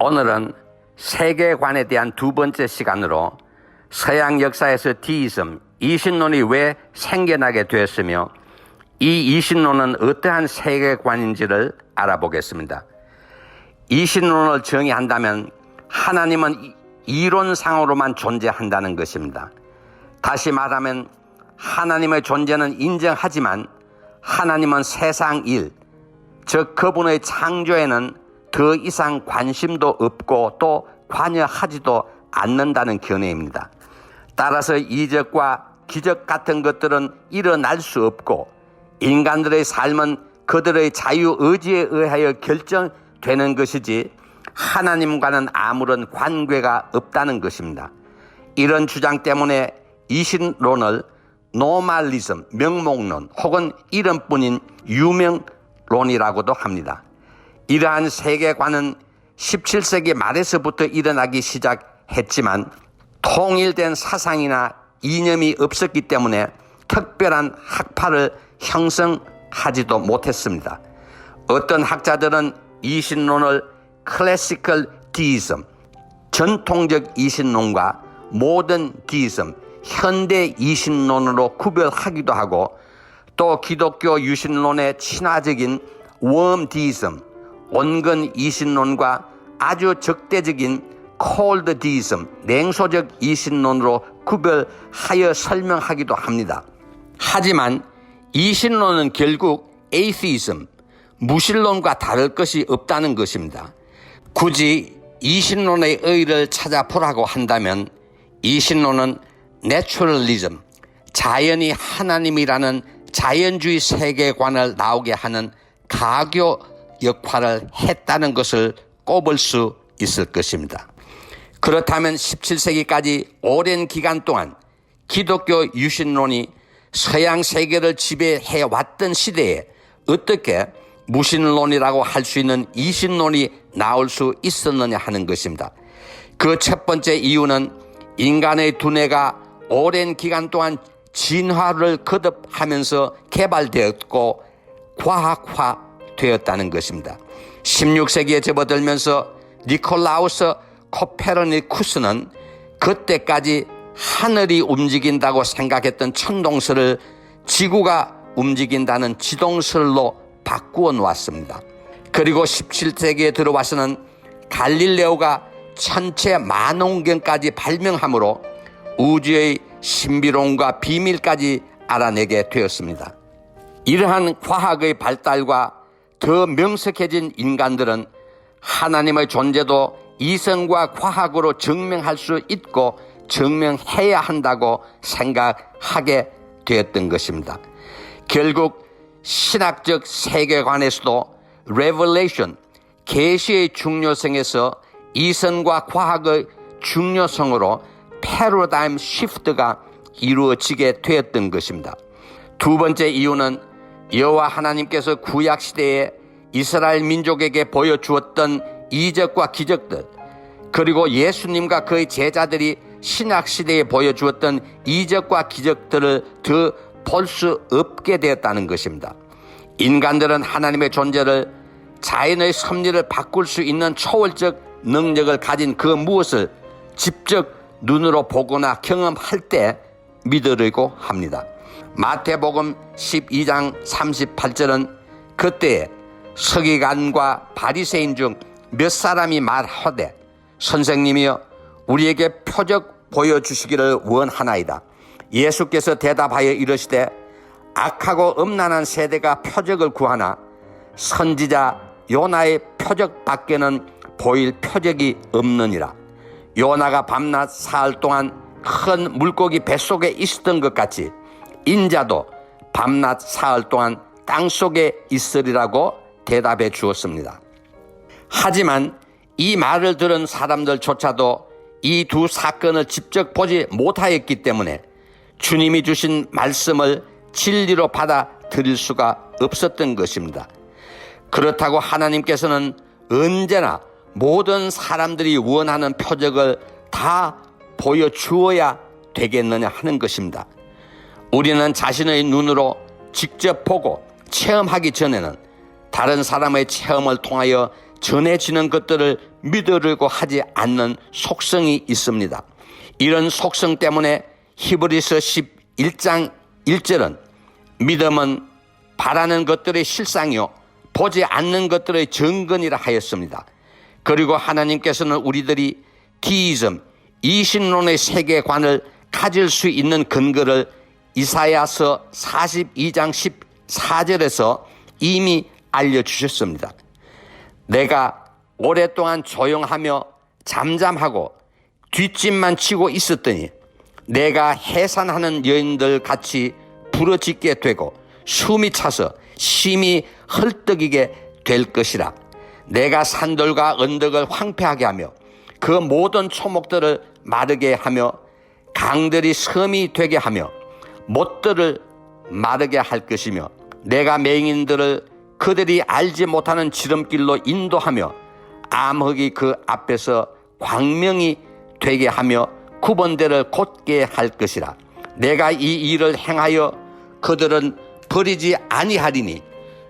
오늘은 세계관에 대한 두 번째 시간으로 서양 역사에서 디이즘, 이신론이 왜 생겨나게 되었으며 이 이신론은 어떠한 세계관인지를 알아보겠습니다. 이신론을 정의한다면 하나님은 이론상으로만 존재한다는 것입니다. 다시 말하면 하나님의 존재는 인정하지만 하나님은 세상 일, 즉 그분의 창조에는 더 이상 관심도 없고 또 관여하지도 않는다는 견해입니다. 따라서 이적과 기적 같은 것들은 일어날 수 없고 인간들의 삶은 그들의 자유의지에 의하여 결정되는 것이지 하나님과는 아무런 관계가 없다는 것입니다. 이런 주장 때문에 이신론을 노멀리즘, 명목론 혹은 이름뿐인 유명론이라고도 합니다. 이러한 세계관은 17세기 말에서부터 일어나기 시작했지만 통일된 사상이나 이념이 없었기 때문에 특별한 학파를 형성하지도 못했습니다. 어떤 학자들은 이신론을 클래시컬 디이즘, 전통적 이신론과 모던 디이즘, 현대 이신론으로 구별하기도 하고 또 기독교 유신론의 친화적인 웜 디이즘, 온건 이신론과 아주 적대적인 콜드 디이즘, 냉소적 이신론으로 구별하여 설명하기도 합니다. 하지만 이신론은 결국 에이시즘, 무신론과 다를 것이 없다는 것입니다. 굳이 이신론의 의의를 찾아보라고 한다면 이신론은 내추럴리즘, 자연이 하나님이라는 자연주의 세계관을 나오게 하는 가교 역할을 했다는 것을 꼽을 수 있을 것입니다. 그렇다면 17세기까지 오랜 기간 동안 기독교 유신론이 서양 세계를 지배해 왔던 시대에 어떻게 무신론이라고 할 수 있는 이신론이 나올 수 있었느냐 하는 것입니다. 그 첫 번째 이유는 인간의 두뇌가 오랜 기간 동안 진화를 거듭하면서 개발되었고 과학화되었다는 것입니다. 16세기에 접어들면서 니콜라우스 코페르니쿠스는 그때까지 하늘이 움직인다고 생각했던 천동설을 지구가 움직인다는 지동설로 바꾸어 놓았습니다. 그리고 17세기에 들어와서는 갈릴레오가 천체 만원경까지 발명함으로 우주의 신비로움과 비밀까지 알아내게 되었습니다. 이러한 과학의 발달과 더 명석해진 인간들은 하나님의 존재도 이성과 과학으로 증명할 수 있고 증명해야 한다고 생각하게 되었던 것입니다. 결국 신학적 세계관에서도 레벨레이션, 계시의 중요성에서 이성과 과학의 중요성으로 패러다임 시프트가 이루어지게 되었던 것입니다. 두 번째 이유는 여호와 하나님께서 구약 시대에 이스라엘 민족에게 보여주었던 이적과 기적들, 그리고 예수님과 그의 제자들이 신약 시대에 보여주었던 이적과 기적들을 더 볼 수 없게 되었다는 것입니다. 인간들은 하나님의 존재를, 자연의 섭리를 바꿀 수 있는 초월적 능력을 가진 그 무엇을 직접 눈으로 보거나 경험할 때 믿으려고 합니다. 마태복음 12장 38절은 그때에 서기관과 바리새인 중 몇 사람이 말하되 선생님이여 우리에게 표적 보여주시기를 원하나이다. 예수께서 대답하여 이르시되 악하고 음란한 세대가 표적을 구하나 선지자 요나의 표적 밖에는 보일 표적이 없느니라. 요나가 밤낮 사흘 동안 큰 물고기 뱃속에 있었던 것 같이 인자도 밤낮 사흘 동안 땅속에 있으리라고 대답해 주었습니다. 하지만 이 말을 들은 사람들조차도 이 두 사건을 직접 보지 못하였기 때문에 주님이 주신 말씀을 진리로 받아들일 수가 없었던 것입니다. 그렇다고 하나님께서는 언제나 모든 사람들이 원하는 표적을 다 보여주어야 되겠느냐 하는 것입니다. 우리는 자신의 눈으로 직접 보고 체험하기 전에는 다른 사람의 체험을 통하여 전해지는 것들을 믿으려고 하지 않는 속성이 있습니다. 이런 속성 때문에 히브리서 11장 1절은 믿음은 바라는 것들의 실상이요 보지 않는 것들의 증거니라 하였습니다. 그리고 하나님께서는 우리들이 디이즘, 이신론의 세계관을 가질 수 있는 근거를 이사야서 42장 14절에서 이미 알려주셨습니다. 내가 오랫동안 조용하며 잠잠하고 뒷짐만 치고 있었더니 내가 해산하는 여인들 같이 부러지게 되고 숨이 차서 심히 헐떡이게 될 것이라. 내가 산들과 언덕을 황폐하게 하며 그 모든 초목들을 마르게 하며 강들이 섬이 되게 하며 못들을 마르게 할 것이며 내가 맹인들을 그들이 알지 못하는 지름길로 인도하며 암흑이 그 앞에서 광명이 되게 하며 구번대를 곧게 할 것이라. 내가 이 일을 행하여 그들은 버리지 아니하리니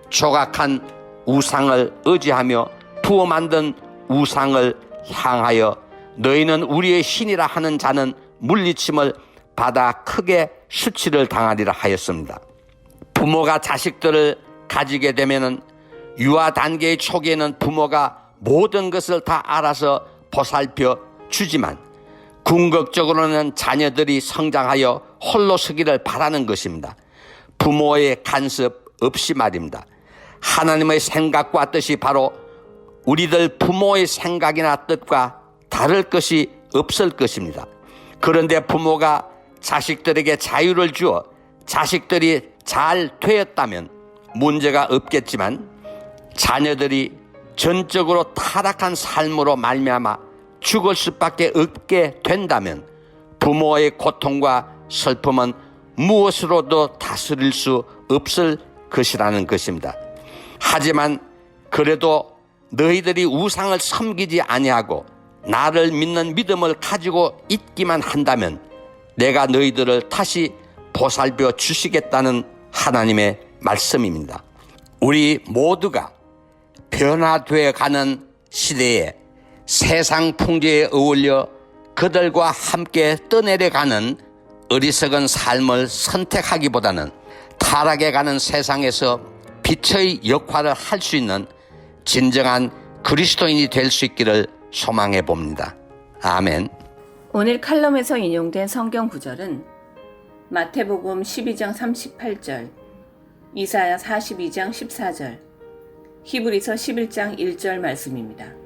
조각한 우상을 의지하며 부어 만든 우상을 향하여 너희는 우리의 신이라 하는 자는 물리침을 받아 크게 수치를 당하리라 하였습니다. 부모가 자식들을 가지게 되면은 유아 단계의 초기에는 부모가 모든 것을 다 알아서 보살펴 주지만 궁극적으로는 자녀들이 성장하여 홀로 서기를 바라는 것입니다. 부모의 간섭 없이 말입니다. 하나님의 생각과 뜻이 바로 우리들 부모의 생각이나 뜻과 다를 것이 없을 것입니다. 그런데 부모가 자식들에게 자유를 주어 자식들이 잘 되었다면 문제가 없겠지만 자녀들이 전적으로 타락한 삶으로 말미암아 죽을 수밖에 없게 된다면 부모의 고통과 슬픔은 무엇으로도 다스릴 수 없을 것이라는 것입니다. 하지만 그래도 너희들이 우상을 섬기지 아니하고 나를 믿는 믿음을 가지고 있기만 한다면 내가 너희들을 다시 보살펴 주시겠다는 하나님의 말씀입니다. 우리 모두가 변화되어 가는 시대에 세상 풍조에 어울려 그들과 함께 떠내려가는 어리석은 삶을 선택하기보다는 타락해 가는 세상에서 빛의 역할을 할 수 있는 진정한 그리스도인이 될 수 있기를 소망해 봅니다. 아멘. 오늘 칼럼에서 인용된 성경 구절은 마태복음 12장 38절, 이사야 42장 14절, 히브리서 11장 1절 말씀입니다.